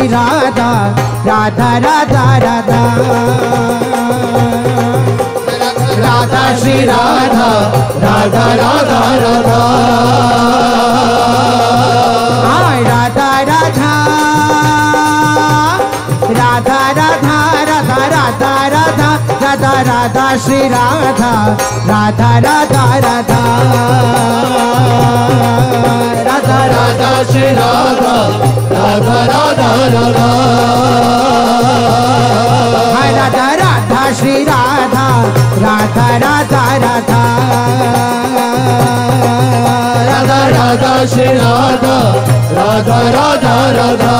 श्री राधा राधा राधा राधा राधा श्री राधा राधा राधा राधा राधा राधा राधा राधा राधा राधा राधा राधा राधा श्री राधा राधा राधा राधा राधा राधा श्री राधा राधा राधा राधा राधा राधा श्री राधा राधा राधा राधा राधा राधा श्री राधा राधा राधा राधा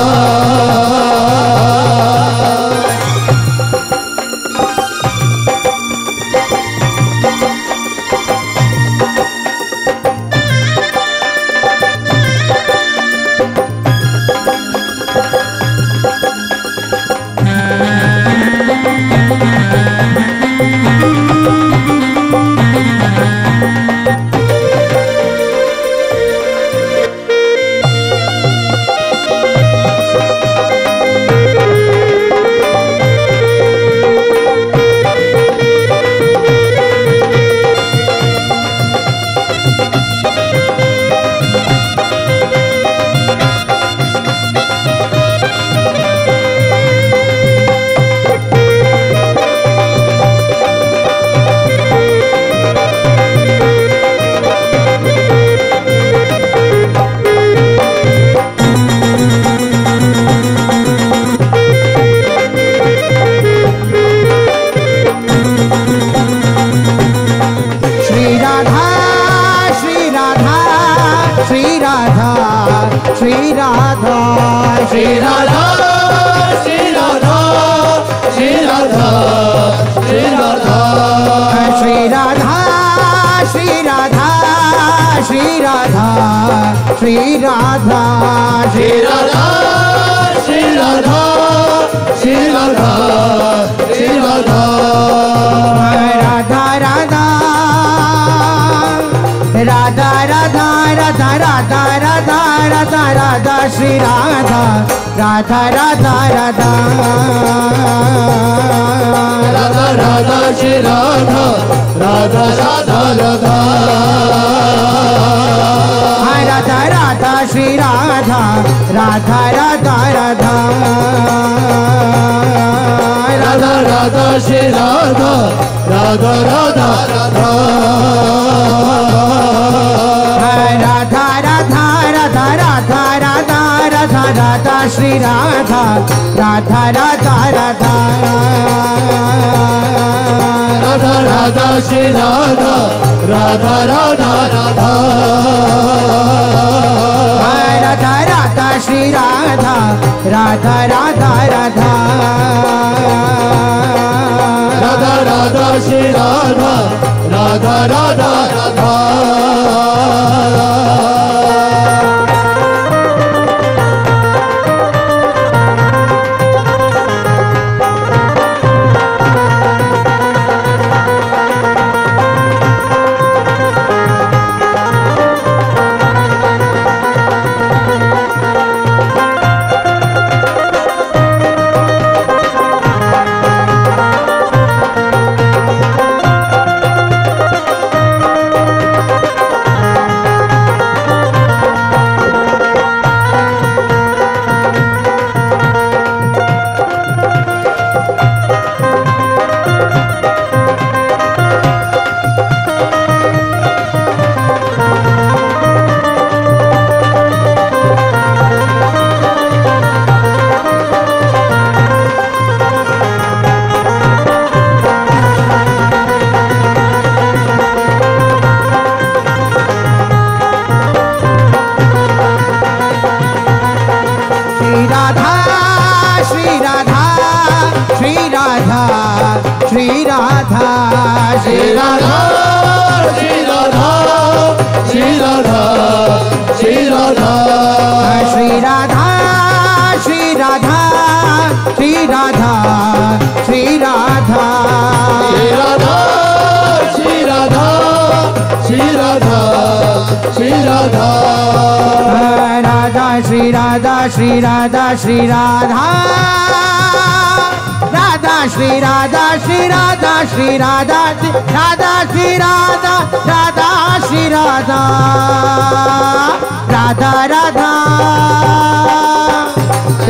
श्री राधा श्री राधा श्री राधा श्री राधा श्री राधा राधा राधा राधा राधा राधा राधा राधा राधा राधा श्री राधा राधा राधा राधा राधा राधा श्री राधा राधा राधा राधा राधा राधा श्री राधा राधा राधा राधा राधा राधा श्री राधा राधा राधा राधा राधा राधा राधा राधा राधा राधा राधा श्री राधा राधा राधा राधा राधा राधा श्री राधा राधा राधा राधा राधा राधा श्री राधा राधा राधा राधा राधा राधा श्री राधा राधा राधा राधा श्री राधा श्री राधा राधा श्री राधा श्री राधा श्री राधा राधा श्री राधा श्री राधा श्री राधा राधा श्री राधा राधा श्री राधा राधा राधा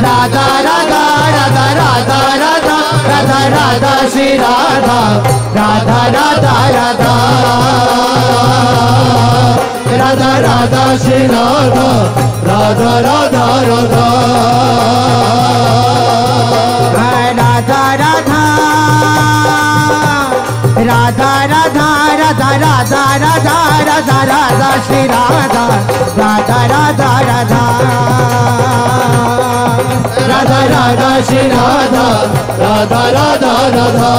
राधा राधा राधा राधा राधा राधा राधा श्री राधा राधा राधा राधा राधा राधा श्री राधा राधा राधा राधा राधा राधा राधा राधा राधा राधा राधा राधा राधा श्री राधा राधा राधा राधा राधा राधा श्री राधा राधा राधा राधा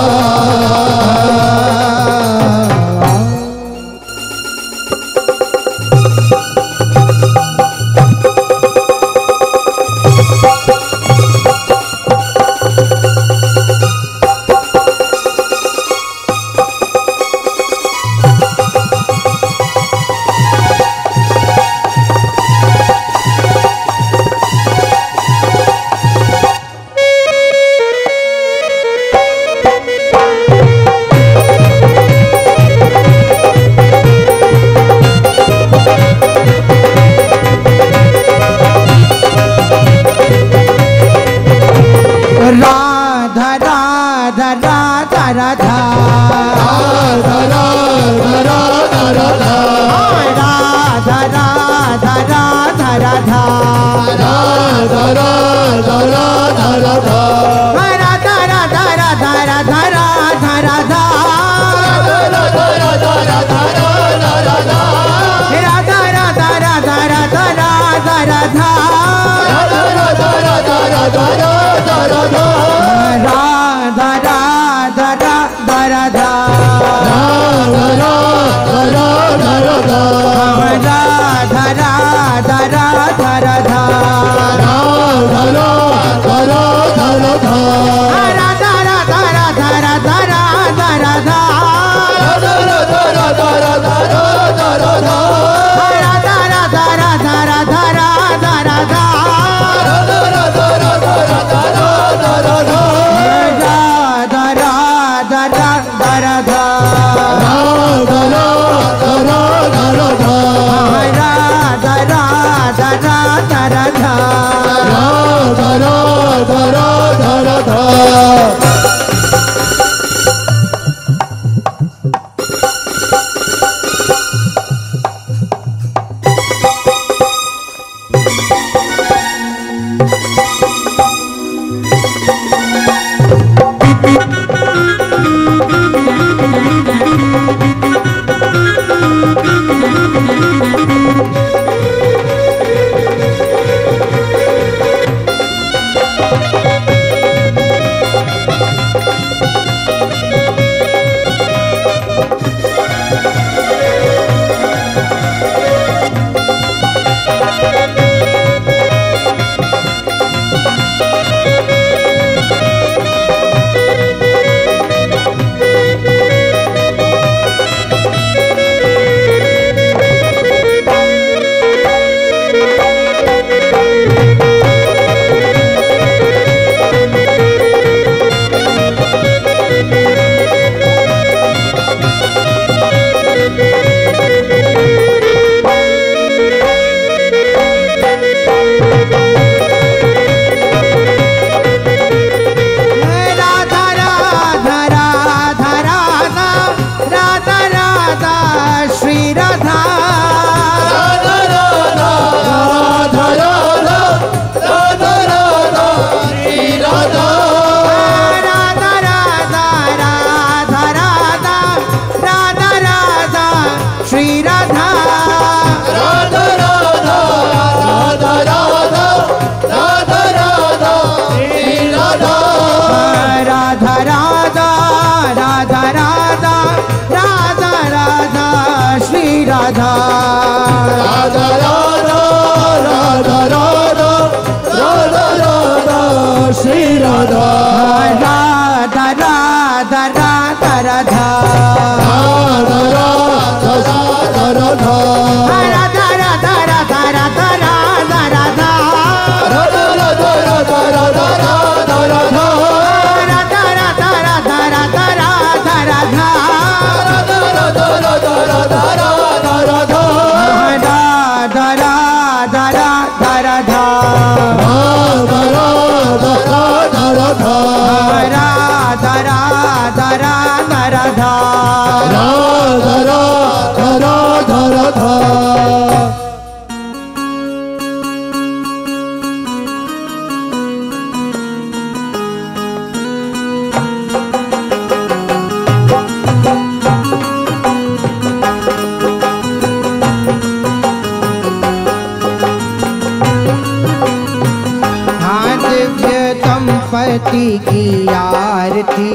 दंपति की आरती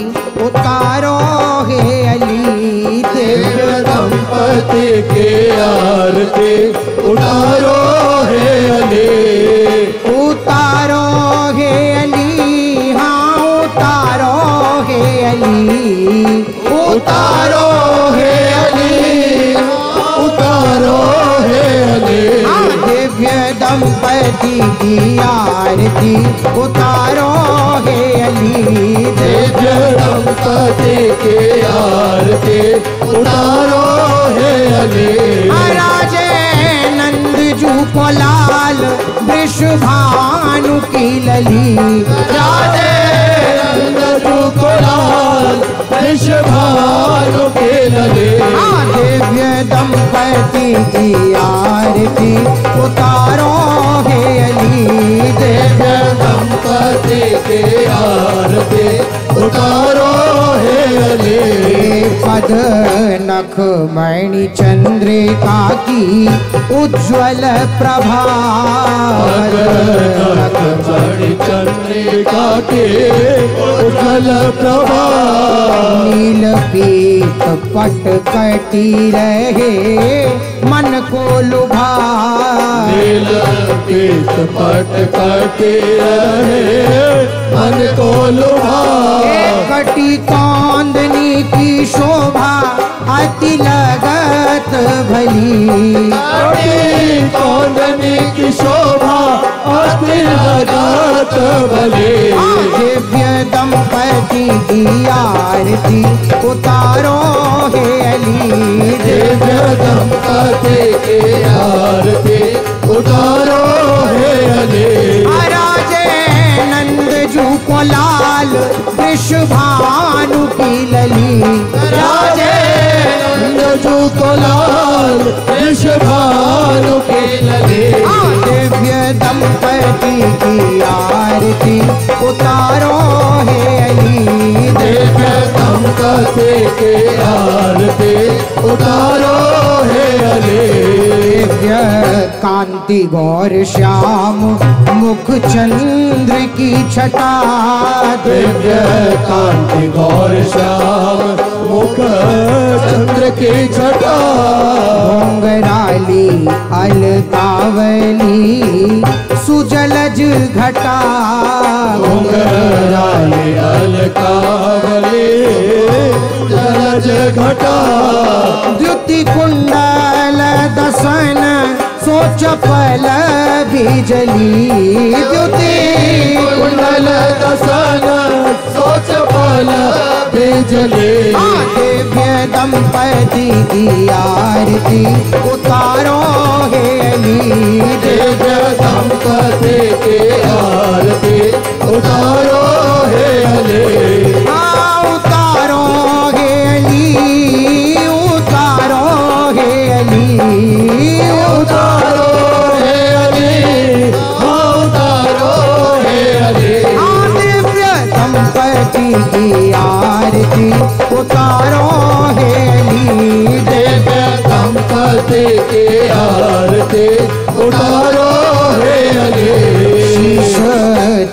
उतारो हे अली। दिव्य दंपति की आरती उतारो हे अली। उतारो हे अली, हाँ उतारो हे अली। उतारो हे अली, उतारो हे अली। दिव्य दंपति की आरती उतारो हे अली। दिव्य दंपति की आरती उतारो हे अली। राजे नंद जू को लाल वृषभानु की लली। राजे नंद जू को लाल वृषभानु की लली। दिव्य दंपति की आरती उतारो हे अली। दिव्य दंपति की आरती उतारो हे अली। पद नख मणि चंद्रिका की उज्ज्वल प्रभा। नख मणि चंद्रिका की उज्ज्वल प्रभा। नील पीत पट कटी रहे मन को लुभा। नील पीत पट कटी रहे मन को लुभा। कटी कौंदनी की शोभा अति लगत भली। कटी कौंदनी की शोभा अति लगत भली। दिव्य दंपति की आरती उतारो हे अली। दिव्य दंपति की आरती उतारो हे अली। राजे नंद जू को लाल वृषभानु की लली। राजे नंद जू को लाल वृषभानु की लली। दिव्य दंपति की आरती उतारो हे अली। दिव्य दंपति की आरती उतारो हे अली। दिव्य कांति गौर श्याम मुख चंद्र की छटा। दिव्य कांति गौर श्याम मुख चंद्र की छटा। घोंघराली अलकावली सुजलज घटा। घोंघराली अलकावली जलज घटा। द्युति कुंडल दसन सो चपल बिजली। द्युति कुंडल दसन सो चपल बिजली। दिव्य दंपति की आरती उतारो हे अली। दिव्य दंपति की आरती उतारो हे अली। उतारो हे अली। उतारो हे अली। उतारो हे अली। उतारो हे अली। दिव्य दंपति की आरती उतारो हे अली। दिव्य दंपति की आरती उतारो हे अली। शीश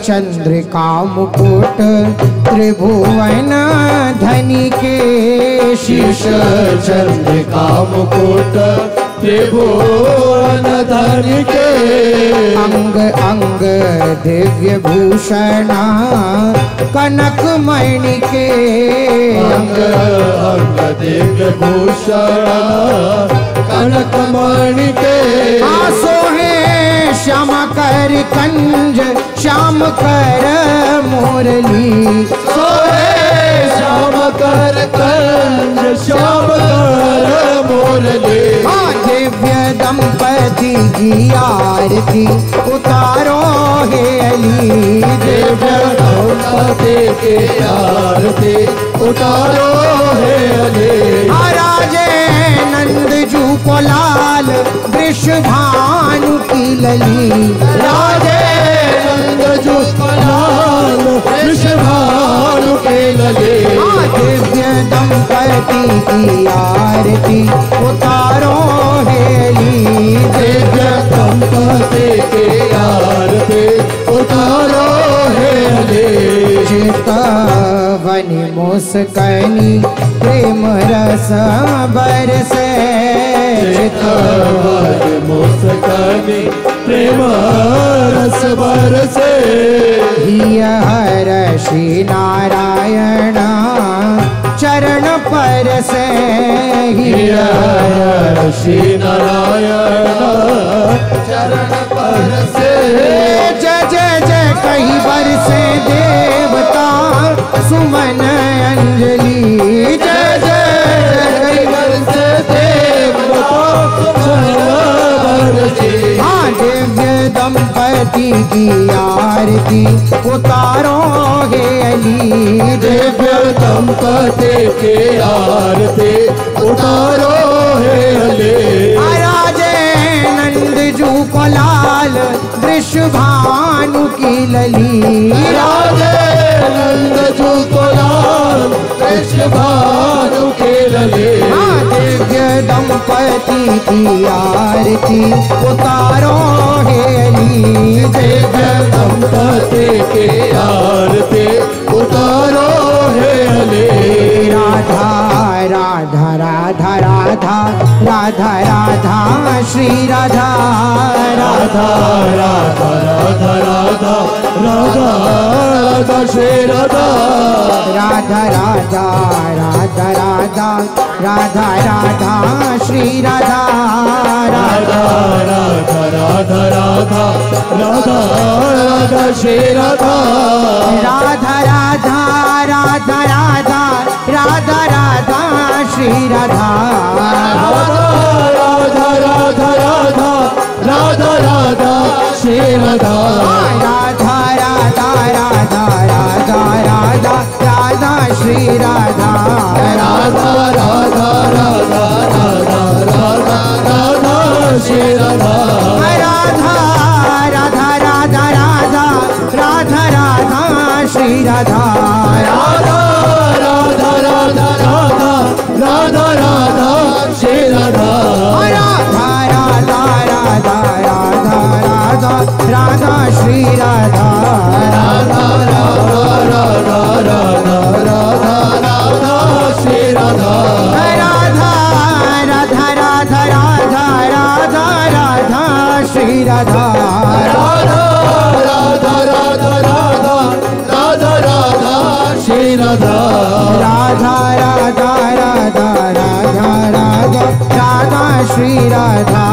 चंद्रिका मुकुट त्रिभुवन धनी के। शीश चंद्रिका मुकुट त्रिभुवन धनी के। अंग अंग दिव्य भूषण कनक मणि के। अंग अंग दिव्य भूषण कनक मणि के। सोहे श्याम कर कंज श्याम कर मुरली। सोहे श्याम कर कंज श्याम कर मुरली। दिव्य दंपति की आरती उतारो हे अली। दिव्य दंपति की आरती उतारो हे अली। राजे नंद जू को लाल वृषभानु की लली। राजे नंद जू को लाल वृषभानु की लली। दिव्य दंपति की आरती उतारो हे अली। दिव्य दंपति की आरती उतारो हे अली। चितवनी मुस्कनी प्रेम रस बरसे चितवनी मुस्कनी प्रेम रस बरसे हिय हर्षि नारायण चरण परसे हिय हर्षि नारायण चरण परसे जय जय जय कही बरसे देवता सुमन अंजलि जय जय कही बरसे देवता सुमन अंजलि हाँ दिव्य दंपति की आरती उतारो हे अली दिव्य दंपति की आरती उतारो हे अली राजे नंद जू को लाल वृषभानु की लली राजे नंद जू को लाल वृषभानु की लली हाँ दिव्य दंपति की आरती उतारो हे अली दिव्य दंपति की आरती उतारो हे अली राधा राधा राधा राधा राधा राधा श्री राधा राधा राधा राधा राधा राधा राधा श्री राधा राधा राधा राधा राधा राधा राधा श्री राधा राधा राधा राधा राधा राधा राधा श्री राधा राधा राधा राधा राधा राधा राधा श्री राधा राधा राधा राधा राधा राधा श्री राधा राधा राधा राधा राधा राधा राधा श्री राधा राधा राधा राधा राधा राधा राधा श्री राधा राधा राधा राधा राधा राधा राधा श्री राधा राधा राधा राधा राधा राधा राधा श्री राधा राधा राधा राधा राधा राधा राधा श्री राधा राधा राधा राधा राधा राधा राधा श्री राधा राधा राधा राधा राधा राधा राधा श्री राधा राधा राधा राधा राधा राधा राधा श्री राधा राधा राधा राधा राधा राधा राधा श्री राधा